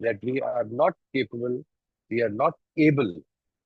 that we are not capable, we are not able.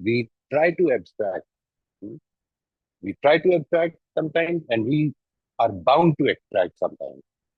we try to abstract. We try to abstract sometimes and we are bound to extract sometimes.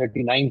39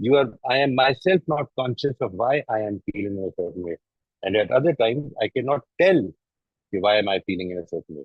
I am myself not conscious of why I am feeling in a certain way, and at other times I cannot tell why am I feeling in a certain way.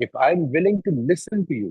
If I'm willing to listen to you،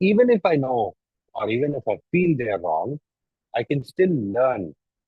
Even if I know or even if I feel they are wrong, I can still learn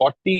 40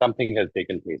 something has taken place.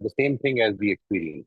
the same thing as the experience.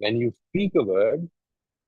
when you speak a word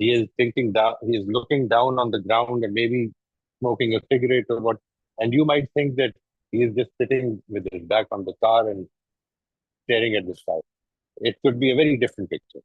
he is thinking down, he is looking down on the ground and maybe smoking a cigarette or what, and you might think that he is just sitting with his back on the car and staring at the sky. It could be a very different picture.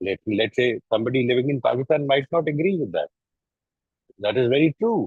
let's say somebody living in Pakistan might not agree with that. That is very true.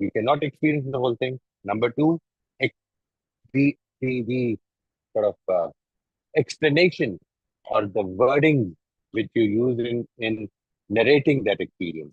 You cannot experience the whole thing. Number 2, the sort of explanation or the wording which you use in narrating that experience.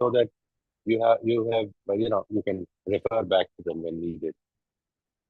so that you can refer back to them when needed.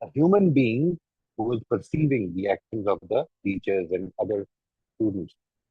a human being who is perceiving the actions of the teachers and other students.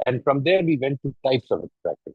And from there we went to types of abstraction.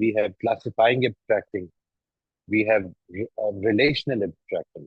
we have classifying abstracting, we have relational abstracting.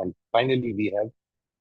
And finally we have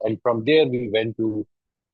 And from there we went to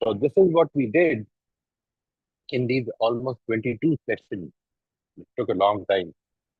So this is what we did in these almost 22 sessions. It took a long time.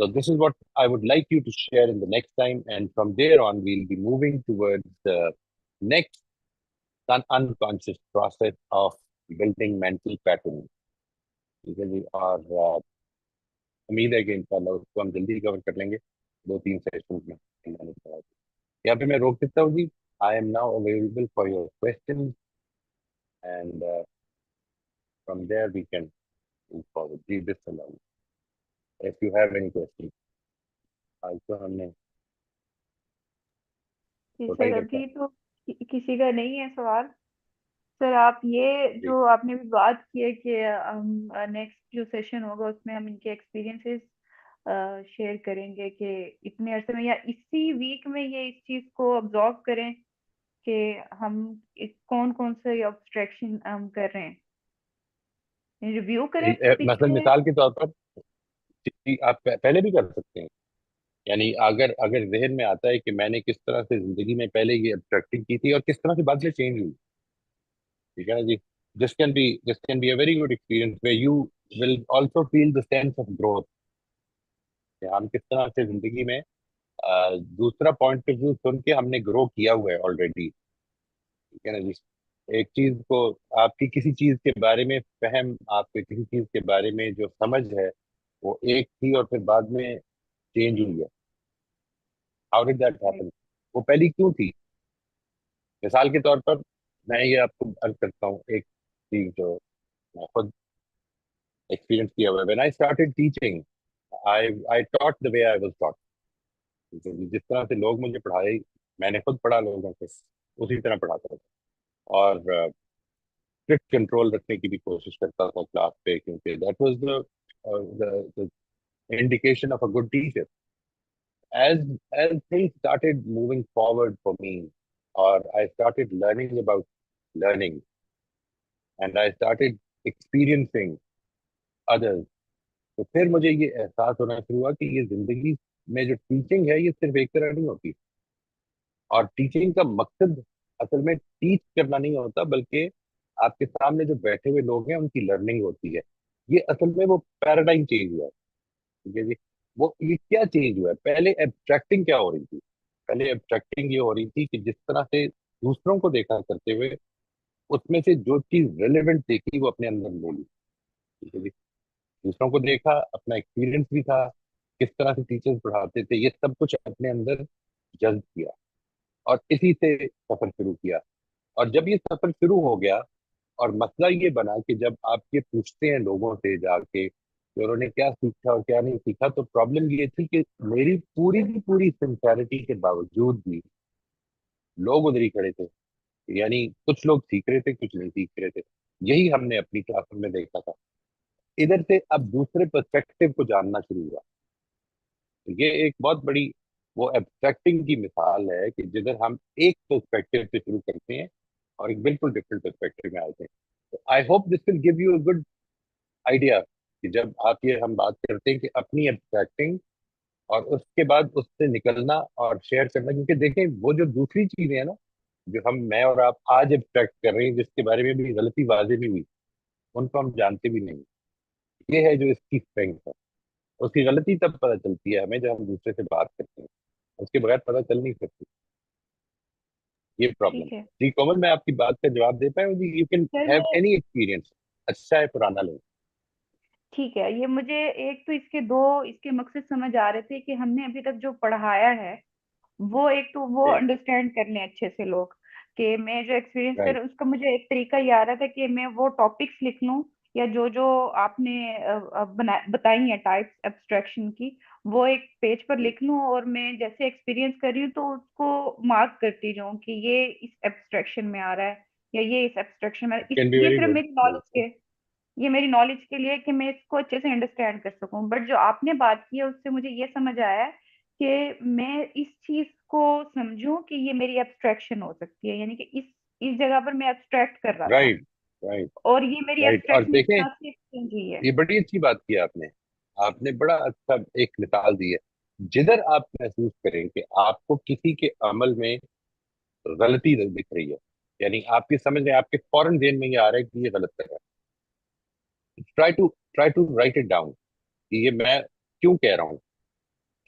So this is what I would like you to share in the next time, and from there on, we'll be moving towards the next unconscious process of building mental patterns. ठीक है जी, और उम्मीद है कि इंशाल्लाह उसको हम जल्दी कवर कर लेंगे 2-3 सेशंस में। यहाँ पे मैं रोक देता हूँ जी। I am now available for your questions, and from there we can move forward. Ji Bismillah, if you have any questions। आज तो हमने जी छोटा ही सर, रखा अभी तो किसी का नहीं है सवाल। सर आप ये जी। जो आपने भी बात की है कि हम नेक्स्ट जो सेशन होगा उसमें हम इनके एक्सपीरियंसेस शेयर करेंगे कि इतने अरसे में या इसी वीक में ये इस चीज को ऑब्जर्व करें कि हम कौन कौन से ऑब्स्ट्रक्शन हम कर रहे हैं, रिव्यू करें मतलब पिछले। मिसाल के तौर पर जी, आप पहले भी कर सकते हैं। यानी अगर अगर जहन में आता है कि मैंने किस तरह से जिंदगी में पहले ये अब्स्ट्रक्टिंग की थी और किस तरह से बाद में चेंज हुई, ठीक है ना जी। This can be a very good experience way you will also feel the sense of growth. हम किस तरह से जिंदगी में दूसरा पॉइंट ऑफ व्यू सुन के हमने ग्रो किया हुआ है ऑलरेडी, ठीक है ना जी। एक चीज को, आपकी किसी चीज के बारे में फहम, आपके किसी चीज के बारे में जो समझ है वो एक थी और फिर बाद में चेंज हुई है। How did that happen? वो पहली क्यों थी? मिसाल के तौर पर मैं ये आपको अर्ज करता हूँ एक चीज जो मैं खुद एक्सपीरियंस किया हुआ है। When I started teaching, I I taught the way I was taught. जिस तरह से लोग मुझे पढ़ाए, मैंने खुद पढ़ा लोगों को, उसी तरह पढ़ाता था। और स्ट्रिक्ट कंट्रोल रखने की भी कोशिश करता था क्लास पे, क्योंकि that was the indication of a good teacher. as things started moving forward for me, or I started learning about learning, and I started experiencing others, तो फिर मुझे ये एहसास होना शुरू हुआ कि ये जिंदगी में जो टीचिंग है ये सिर्फ एक तरह नहीं होती। और टीचिंग का मकसद असल में टीच करना नहीं होता, बल्कि आपके सामने जो बैठे हुए लोग हैं उनकी लर्निंग होती है। ये असल में वो पैराडाइम चेंज हुआ है, ठीक है जी। वो ये क्या चेंज हुआ है? पहले एब्स्ट्रैक्टिंग क्या हो रही थी? पहले एब्स्ट्रैक्टिंग ये हो रही थी कि जिस तरह से दूसरों को देखा करते हुए उसमें से जो चीज रेलेवेंट देखी वो अपने अंदर ले ली, ठीक है जी। दूसरों को देखा, अपना एक्सपीरियंस भी था, किस तरह से टीचर्स पढ़ाते थे, ये सब कुछ अपने अंदर जज्ब किया और इसी से सफर शुरू किया। और जब ये सफर शुरू हो गया और मसला ये बना कि जब आप ये पूछते हैं लोगों से जाके कि उन्होंने क्या सीखा और क्या नहीं सीखा, तो प्रॉब्लम ये थी कि मेरी पूरी की पूरी सिंसेरिटी के बावजूद भी लोग उधर ही खड़े थे। यानी कुछ लोग सीख रहे थे, कुछ नहीं सीख रहे थे। यही हमने अपनी क्लास में देखा था। इधर से अब दूसरे पर्सपेक्टिव को जानना शुरू हुआ। तो ये एक बहुत बड़ी वो एब्स्ट्रैक्टिंग की मिसाल है कि जिधर हम एक पर्सपेक्टिव से शुरू करते हैं और एक बिल्कुल डिफरेंट पर्सपेक्टिव में आते हैं। तो I hope this will give you a good idea कि जब आप ये हम बात करते हैं कि अपनी एब्स्ट्रैक्टिंग और उसके बाद उससे निकलना और शेयर करना, क्योंकि देखें वो जो दूसरी चीजें हैं ना, जो मैं और आप आज एब्स्ट्रैक्ट कर रहे हैं, जिसके बारे में भी गलती वाजे नहीं हुई, उनको हम जानते भी नहीं। ये है जो इसकी स्ट्रेंथ है। उसकी गलती तब पता चलती है हमें जब हम दूसरे से बात करते हैं, उसके बगैर पता चल नहीं सकती। ये प्रॉब्लम ठीक है जी। कोमल, मैं आपकी बात का जवाब दे पाया जी? यू कैन सर, हैव मैं एनी एक्सपीरियंस, अच्छा है पुराना लो। ठीक है, ये मुझे एक तो इसके दो इसके मकसद समझ आ रहे थे कि हमने अभी तक जो पढ़ाया है वो एक तो वो जी, अंडरस्टैंड कर लें अच्छे से लोग, कि मैं जो एक्सपीरियंस कर राइट। उसका मुझे एक तरीका ये आ रहा था कि मैं वो टॉपिक्स लिख लूं या जो जो आपने बताई हैं टाइप्स एब्स्ट्रैक्शन की, वो एक पेज पर लिख लूं और मैं जैसे एक्सपीरियंस कर रही हूँ तो उसको मार्क करती जाऊं कि ये इस एब्स्ट्रैक्शन में आ रहा है या ये इस एब्स्ट्रैक्शन में इट कैन बी ये वेरी सिर्फ गुड। मेरी नॉलेज के, ये मेरी नॉलेज के लिए कि मैं इसको अच्छे से अंडरस्टैंड कर सकूं। बट जो आपने बात की है उससे मुझे ये समझ आया कि मैं इस चीज को समझूं कि ये मेरी एब्स्ट्रैक्शन हो सकती है, यानी कि इस जगह पर मैं एब्स्ट्रैक्ट कर रहा था राइट, राइट, और ये मेरी राइट। और एब्स्ट्रैक्शन इस देखें, तरह से एक्सचेंज हुई है। ये बड़ी अच्छी बात की आपने। आपने बड़ा अच्छा एक मिसाल दी है। जिधर आप महसूस करें कि आपको किसी के अमल में गलती दिख रही है, यानी आपकी समझ में आपके फौरन ध्यान में ये आ रहा है कि ये गलत कर रहा है, try to write it down कि ये मैं क्यों कह रहा हूँ।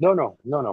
no no no no,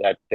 that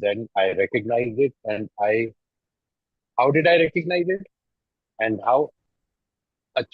then I recognize it and how did I recognize it and how a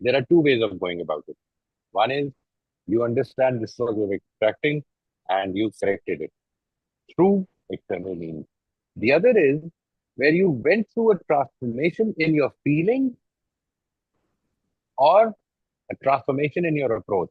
there are two ways of going about it. One is you understand this was your extracting and you corrected it through external means. The other is where you went through a transformation in your feeling or a transformation in your approach.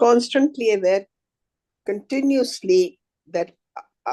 constantly aware, continuously, that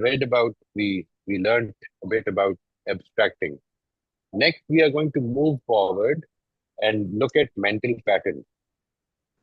read about, we learned a bit about abstracting. Next we are going to move forward and look at mental patterns.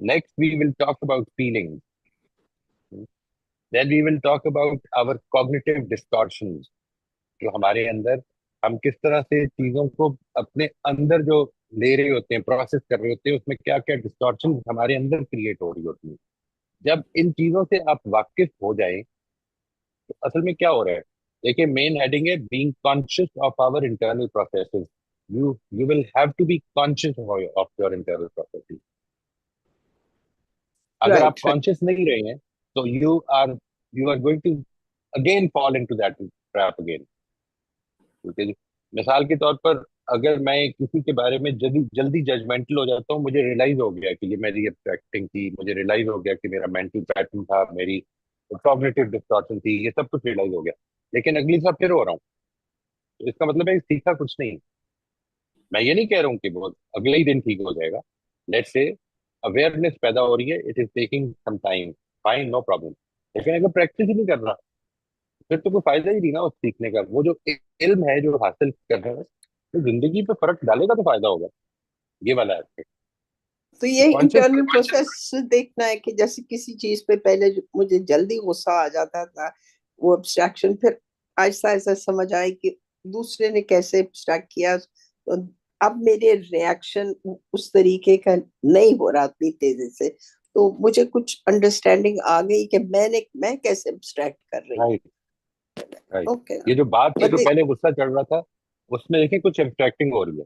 Next we will talk about feelings. Then we will talk about our cognitive distortions, जो हमारे अंदर हम किस तरह से चीजों को अपने अंदर जो ले रहे होते हैं, प्रोसेस कर रहे होते हैं, उसमें क्या क्या डिस्टॉर्शन हमारे अंदर क्रिएट हो रही होती है। जब इन चीजों से आप वाकिफ हो जाएं तो असल में क्या हो रहा है, देखिए मेन हेडिंग है being conscious of our internal processes. You will have to be conscious of your internal processes. अगर आप Right, right. कॉन्शियस नहीं रहे हैं तो you are going to again fall into that trap again. ठीक है जी। मिसाल के तौर पर अगर मैं किसी के बारे में जल्दी जल्दी जजमेंटल हो जाता हूँ, मुझे रियलाइज हो गया कि ये मेरी एक्टिंग थी, मुझे रियलाइज हो गया कि मेरा मेंटल पैटर्न था, मेरी कॉग्निटिव डिस्टॉर्शन थी, ये सब कुछ रियलाइज हो गया, लेकिन अगली बार फिर हो रहा हूँ, तो इसका मतलब है सीखा कुछ नहीं। मैं ये नहीं कह रहा हूँ कि वो अगले ही दिन ठीक हो जाएगा। लेट्स से अवेयरनेस पैदा हो रही है, it is taking some time, fine, no problem. लेकिन अगर प्रैक्टिस ही नहीं कर रहा फिर तो कोई फायदा ही नहीं ना उस सीखने का। वो जो इल्म है जो हासिल कर रहे हैं तो जिंदगी पे फर्क डालेगा तो फायदा होगा, ये वाला एस्पेक्ट। तो ये कॉन्शियस इंटरनल प्रोसेस देखना है कि जैसे किसी चीज पे पहले मुझे जल्दी गुस्सा आ जाता था, वो एब्स्ट्रैक्शन, फिर आहिस्ता आहिस्ता समझ आई कि दूसरे ने कैसे एब्स्ट्रैक्ट किया, तो अब मेरे रिएक्शन उस तरीके का नहीं हो रहा इतनी तेजी से, तो मुझे कुछ अंडरस्टैंडिंग आ गई कि मैं कैसे एब्स्ट्रैक्ट कर रही हूँ। राइट। ओके ये जो बात है, जो बट पहले गुस्सा चढ़ रहा था उसमें देखिए कुछ एब्स्ट्रैक्टिंग हो रही है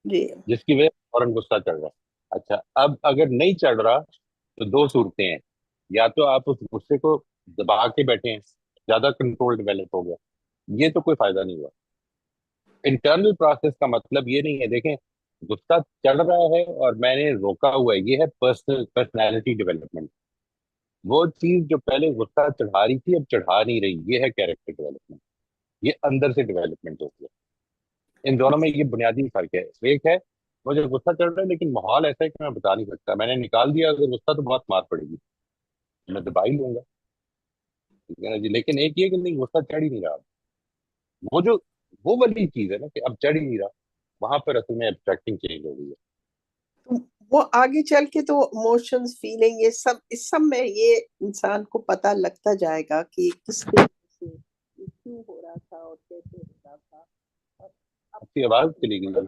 जी जिसकी वजह से फौरन गुस्सा चढ़ रहा है। अच्छा, अब अगर नहीं चढ़ रहा तो दो सूरतें हैं, या तो आप उस गुस्से को दबा के बैठे हैं, ज्यादा कंट्रोल डेवलप हो गया, ये तो कोई फायदा नहीं हुआ। इंटरनल प्रोसेस का मतलब ये नहीं है, देखें गुस्सा चढ़ रहा है और मैंने रोका हुआ है, ये है पर्सनैलिटी डेवलपमेंट। वो चीज जो पहले गुस्सा चढ़ा रही थी अब चढ़ा नहीं रही, ये है कैरेक्टर डेवलपमेंट, ये अंदर से डेवलपमेंट होती है। इन दोनों में ये बुनियादी फर्क है। एक है मुझे गुस्सा चढ़ रहा है लेकिन माहौल ऐसा है कि मैं बता नहीं सकता, मैंने निकाल दिया अगर गुस्सा तो बहुत मार पड़ेगी, मैं दबा ही लूंगा, ठीक है ना जी। लेकिन एक ये कि नहीं, गुस्सा चढ़ ही नहीं रहा, वो जो वो वाली चीज है ना कि अब चढ़ ही नहीं रहा, वहां पर असल में एब्स्ट्रैक्टिंग चेंज हो गई है। तो वो आगे चल के तो इमोशंस फीलिंग ये सब, इस सब में ये इंसान को पता लगता जाएगा कि किस तरीके से ये क्यों हो रहा था और कैसे हो रहा था। और अब आपकी आवाज चली गई,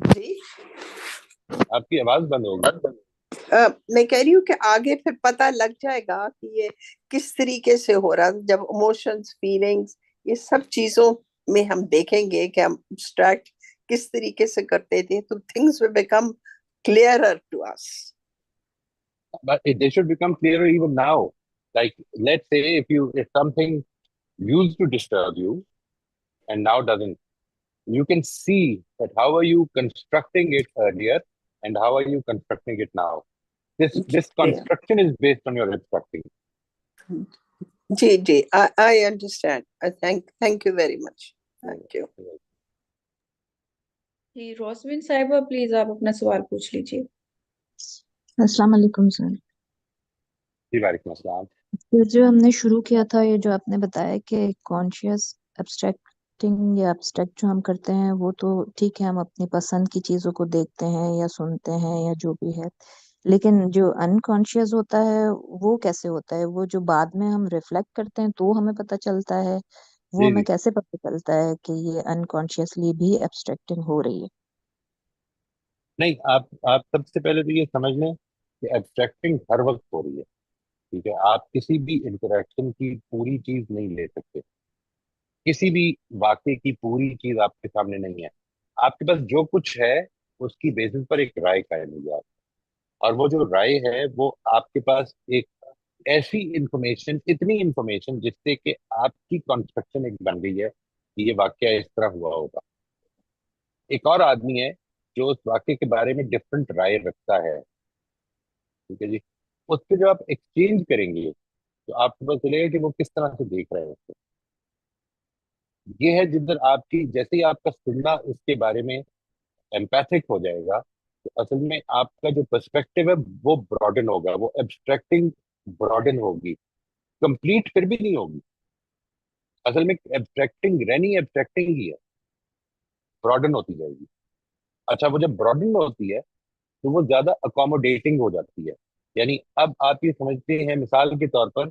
जी आपकी आवाज बंद हो गई। मैं कह रही हूँ कि आगे फिर पता लग जाएगा कि ये किस तरीके से हो रहा है। जब इमोशंस फीलिंग्स ये सब चीजों में हम देखेंगे कि हम abstract किस तरीके से करते थे, तो things will become clearer to us. But they should become clearer even now. Like, let's say if something used to disturb you and now doesn't, you can see that how are you constructing it earlier and how are you constructing it now. This Yeah. construction is based on your obstructing. जी I understand. I thank you very much. Thank you. जी Rozmin Sahiba please आप अपना सवाल पूछ लीजिए। अस्सलाम वालेकुम sir. जी वालेकुम अस्सलाम। ये जो हमने शुरू किया था, ये जो आपने बताया कि कॉन्शियस एब्स्ट्रैक्टिंग या एब्स्ट्रैक्ट जो हम करते हैं वो तो ठीक है, हम अपनी पसंद की चीज़ों को देखते हैं या सुनते हैं या जो भी है, लेकिन जो अनकॉन्शियस होता है वो कैसे होता है? वो जो बाद में हम रिफ्लेक्ट करते हैं तो हमें पता चलता है, वो जी हमें जी, कैसे पता चलता है कि ये अनकॉन्शियसली भी एब्स्ट्रैक्टिंग हो रही है? नहीं, आप सबसे पहले तो ये समझ लें कि एब्स्ट्रैक्टिंग हर वक्त हो रही है। ठीक है, आप किसी भी इंटरेक्शन की पूरी चीज नहीं ले सकते, किसी भी वाक्य की पूरी चीज आपके सामने नहीं है। आपके पास जो कुछ है उसकी बेसिस पर एक राय कायम हुई है, और वो जो राय है वो आपके पास एक ऐसी इंफॉर्मेशन, इतनी इंफॉर्मेशन जिससे कि आपकी कंस्ट्रक्शन एक बन गई है कि ये वाक्य इस तरह हुआ होगा। एक और आदमी है जो उस वाक्य के बारे में डिफरेंट राय रखता है, ठीक है जी। उस पर जब आप एक्सचेंज करेंगे तो आपको पता चलेगा कि वो किस तरह से देख रहे हैं उसको। ये है जिधर आपकी, जैसे ही आपका सुनना उसके बारे में एम्पैथिक हो जाएगा तो असल में आपका जो पर्सपेक्टिव है वो ब्रॉडन होगा, वो एब्स्ट्रैक्टिंग ब्रॉडन होगी, कंप्लीट फिर भी नहीं होगी। असल में एब्स्ट्रैक्टिंग रहनी एब्स्ट्रैक्टिंग ही है, ब्रॉडन होती जाएगी। अच्छा, वो जब ब्रॉडन होती है तो वो ज्यादा अकोमोडेटिंग हो जाती है। यानी अब आप ये समझते हैं, मिसाल के तौर पर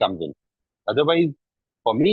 comes in. Otherwise, for me,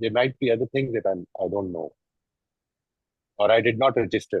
there might be other things that I don't know or I did not register.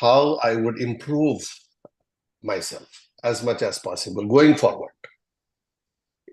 how I would improve myself as much as possible going forward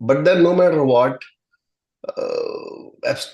But then no matter what,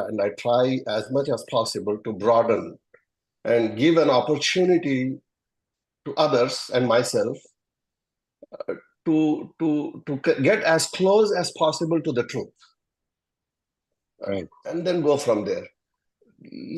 and I try as much as possible to broaden and give an opportunity to others and myself to get as close as possible to the truth, Right. and then go from there.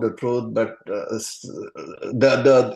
the truth, but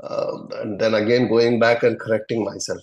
and then again going back and correcting myself.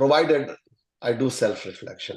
provided I do self reflection.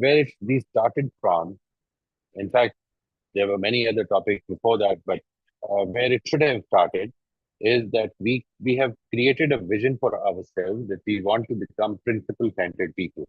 where we started from, in fact there were many other topics before that, but where it should have started is that we have created a vision for ourselves that we want to become principle centered people.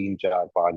3 4 5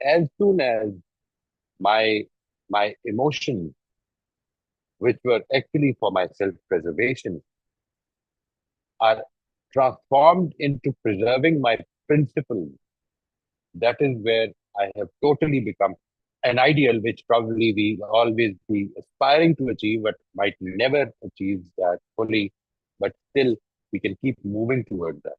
as soon as my emotions, which were actually for my self-preservation, are transformed into preserving my principles, that is where I have totally become an ideal, which probably we always be aspiring to achieve, but might never achieve that fully, but still we can keep moving towards that.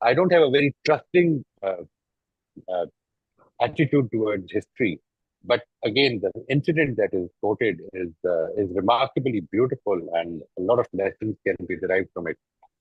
I don't have a very trusting attitude towards history, but again, the incident that is quoted is remarkably beautiful, and a lot of lessons can be derived from it.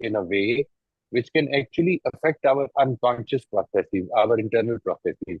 in a way which can actually affect our unconscious processes, our internal processes.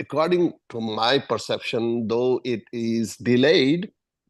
according to my perception, though it is delayed,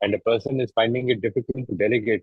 and a person is finding it difficult to delegate,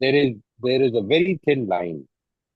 there is a very thin line.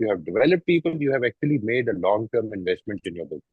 you have developed people, you have actually made a long-term investment in your business.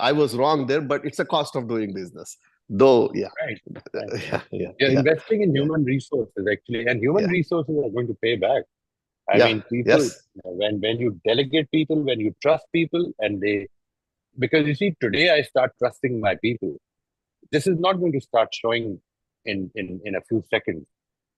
I was wrong there, but it's a cost of doing business. Though, yeah. Right. You're investing in human resources actually, and human resources are going to pay back. I mean, people, when you delegate people, when you trust people, and because you see, today I start trusting my people. This is not going to start showing in a few seconds.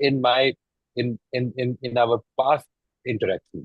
in our past interaction.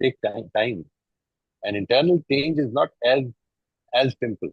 take time and internal change is not as simple.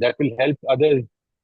that will help others,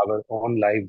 our own lives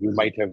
you might have,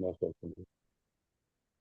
Most welcome.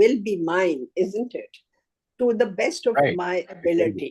will be mine, isn't it? To the best of Right. my ability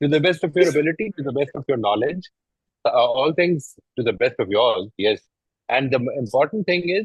To the best of your ability, to the best of your knowledge, all things to the best of yours, yes. And the important thing is,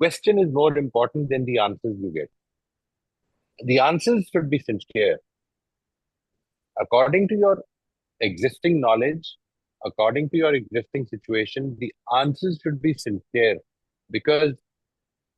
question is more important than the answers you get. The answers should be sincere. According to your existing knowledge, according to your existing situation, the answers should be sincere. Because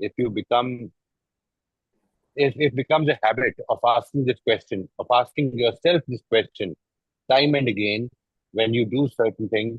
if you become if it becomes a habit of asking this question, of asking yourself this question time and again when you do certain things,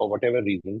for whatever reason,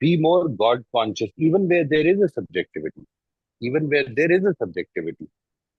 be more God conscious even where there is a subjectivity, even where there is a subjectivity.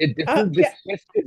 This is this question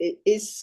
Let's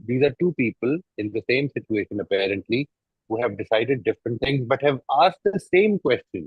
these are two people in the same situation apparently who have decided different things but have asked the same question.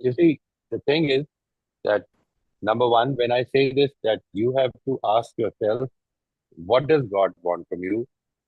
You see, the thing is that number one, when I say this, that you have to ask yourself, what does God want from you?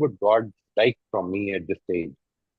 would God like from me at this stage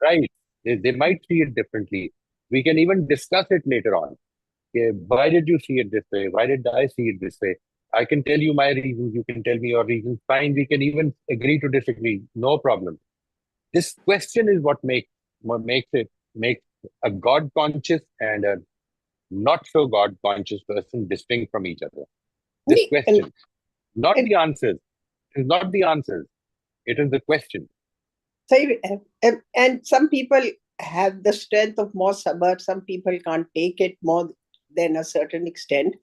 right, they might see it differently. We can even discuss it later on. Why did you see it this way? Why did I see it this way? I can tell you my reasons, you can tell me your reasons. Fine, we can even agree to disagree. No problem. This question is what makes a God conscious and a not so God conscious person distinct from each other. This question, not the answers. It is not the answers. It is the question. And some people have the strength of more sabr. Some people can't take it more than a certain extent.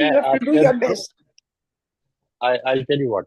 you have to do your best. I'll tell you what.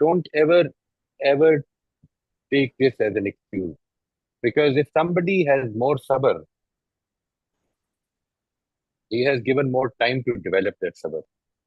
don't ever take this as an excuse. Because if somebody has more sabr, he has given more time to develop that sabr.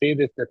say this that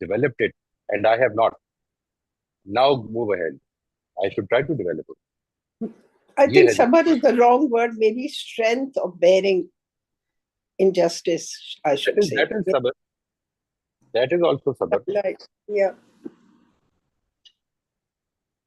developed it and I have not. Now move ahead. I should try to develop it. I think sabr is the wrong word. Maybe strength of bearing injustice, I should say. That is sabr. That is also sabr. Like, yeah.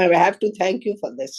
I have to thank you for this.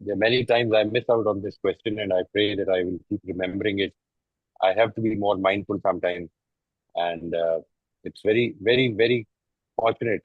many times I miss out on this question and I pray that I will keep remembering it. I have to be more mindful sometimes, and it's very very very fortunate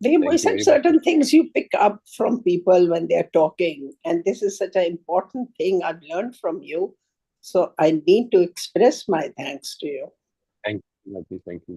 We said certain things you pick up from people when they are talking, and this is such an important thing I've learned from you. So I need to express my thanks to you. Thank you.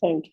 Thank you.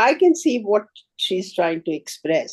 I can see what she's trying to express.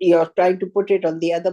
you're trying to put it on the other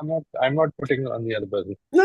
I'm not putting on the other person. No,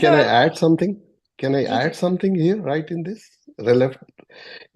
Can I add something? Can I add something here right in this? Relevant.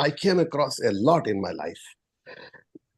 I came across a lot in my life.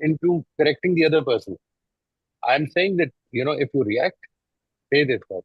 into correcting the other person. I am saying that, if you react, say this, that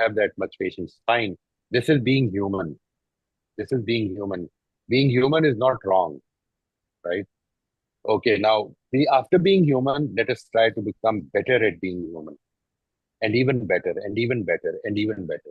have that much patience. Fine. This is being human. This is being human. Being human is not wrong, right? Okay, now, after being human, let us try to become better at being human. And even better, and even better, and even better.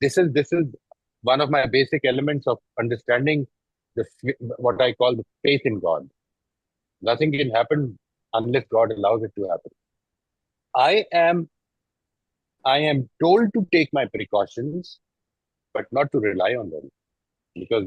This is one of my basic elements of understanding what I call the faith in God. Nothing can happen unless God allows it to happen. I am told to take my precautions, but not to rely on them. Because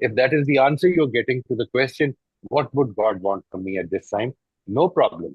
if that is the answer you're getting to the question, what would God want from me at this time? No problem.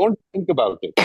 don't think about it.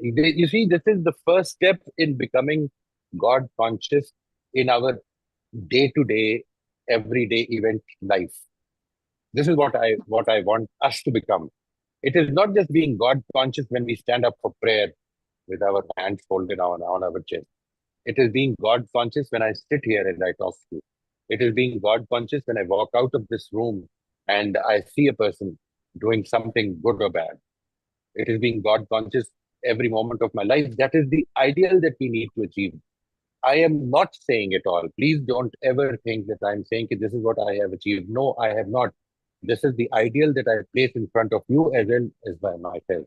You see, this is the first step in becoming God conscious in our day-to-day, everyday event life. This is what I want us to become. It is not just being God conscious when we stand up for prayer with our hands folded on our chest. It is being God conscious when I sit here and I talk to you. It is being God conscious when I walk out of this room and I see a person doing something good or bad. It is being God conscious every moment of my life. That is the ideal that we need to achieve. I am not saying it all. Please don't ever think that I'm saying that this is what I have achieved. No, I have not. This is the ideal that I place in front of you as well as by myself.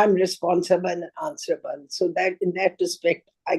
I'm responsible and answerable. So that in that respect I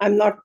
I'm not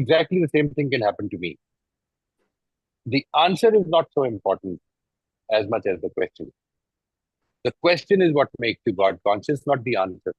exactly the same thing can happen to me. The answer is not so important as much as the question. The question is what makes you God conscious, not the answer.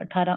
18